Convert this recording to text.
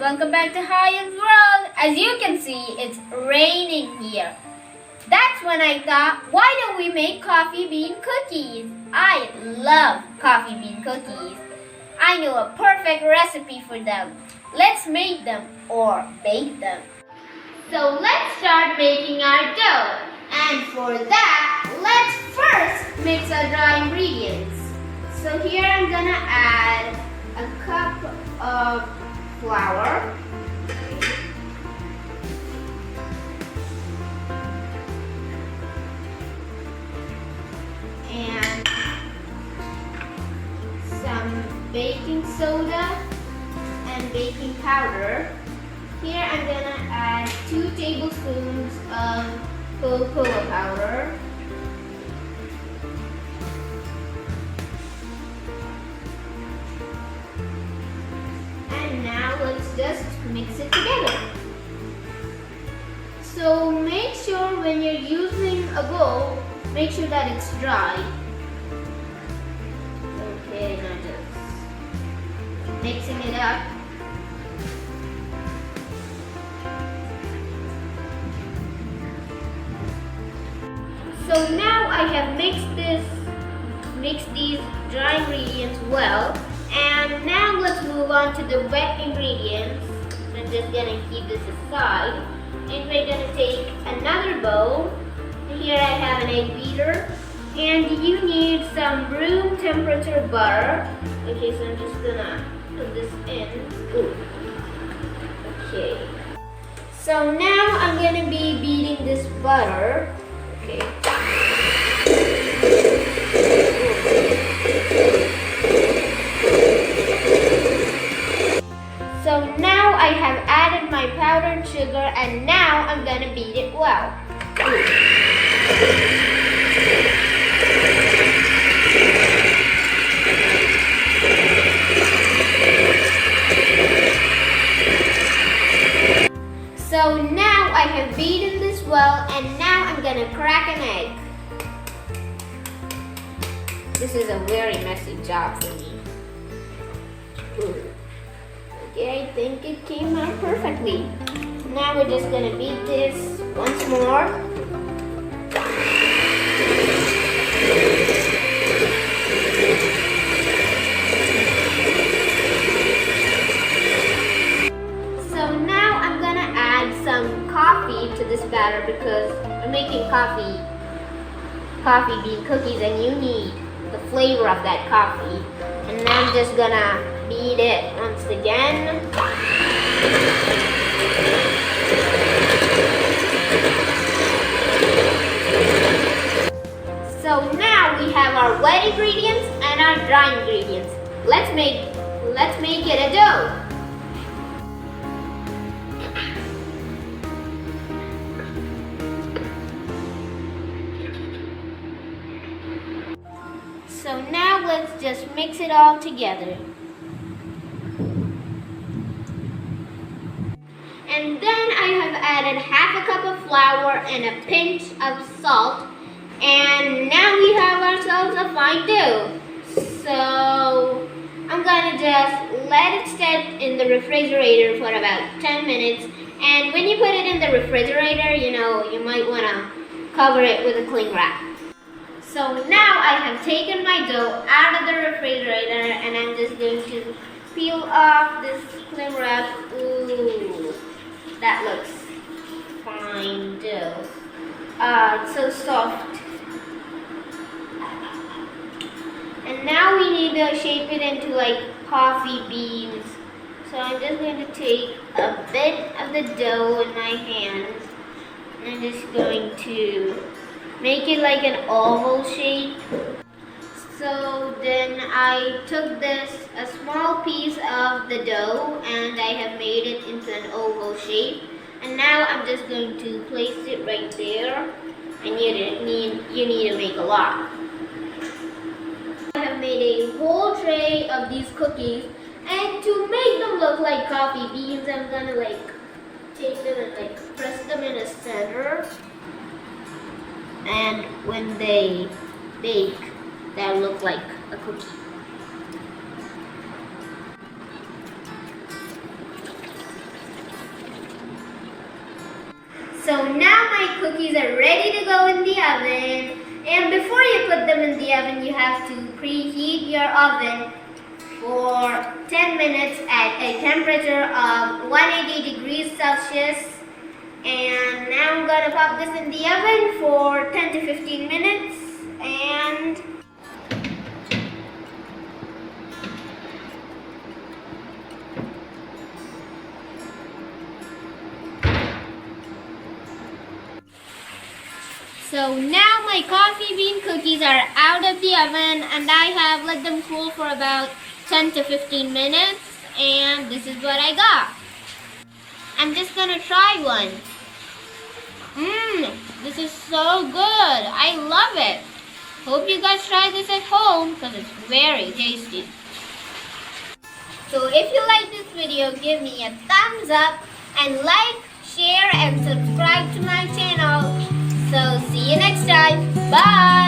welcome back to Hayaam's World. As you can see, it's raining here. That's when I thought, why don't we make coffee bean cookies? I love coffee bean cookies. I know a perfect recipe for them. Let's make them or bake them. So let's start making our dough. And for that, let's first mix our dry ingredients. So here I'm gonna add a cup of flour. And some baking soda and baking powder. Here I'm gonna add 2 tablespoons of cocoa powder. And now let's just mix it together. So make sure when you're using a bowl, make sure that it's dry. Okay, now just mixing it up. So now I have mixed these dry ingredients well, and now let's move on to the wet ingredients. I'm just gonna keep this aside, and we're gonna take another bowl. Here I have an egg beater, and you need some room temperature butter. Okay, so I'm just gonna put this in. Ooh. Okay. So now I'm gonna be beating this butter. Okay. So now I have added my powdered sugar, and now I'm gonna beat it well. So now I have beaten this well, and now I'm gonna crack an egg. This is a very messy job for me. Okay, I think it came out perfectly. Now we're just gonna beat this once more. So now I'm gonna add some coffee to this batter because I'm making coffee bean cookies, and you need the flavor of that coffee. And I'm just gonna beat it once again. So now we have our wet ingredients and our dry ingredients. Let's make it a dough. So now let's just mix it all together. And then I have added half a cup of flour and a pinch of salt. And now we have ourselves a fine dough. So I'm gonna just let it sit in the refrigerator for about 10 minutes. And when you put it in the refrigerator, you might wanna cover it with a cling wrap. So now I have taken my dough out of the refrigerator, and I'm just going to peel off this cling wrap. Ooh, that looks fine dough. It's so soft. And now we need to shape it into like coffee beans. So I'm just going to take a bit of the dough in my hands, and I'm just going to make it like an oval shape. So then I took a small piece of the dough, and I have made it into an oval shape. And now I'm just going to place it right there. And you need to make a lot. I have made a whole tray of these cookies, and to make them look like coffee beans, I'm gonna take them and press them in the center. And when they bake, they'll look like a cookie. my cookies are ready to go in the oven. And before you put them in the oven, you have to preheat your oven for 10 minutes at a temperature of 180 degrees Celsius. And now I'm gonna pop this in the oven for 10 to 15 minutes. And so now my coffee bean cookies are out of the oven, and I have let them cool for about 10 to 15 minutes, and this is what I got. I'm just gonna try one. This is so good. I love it. Hope you guys try this at home because it's very tasty. So if you like this video, give me a thumbs up and like, share and subscribe to my channel. So see you next time. Bye.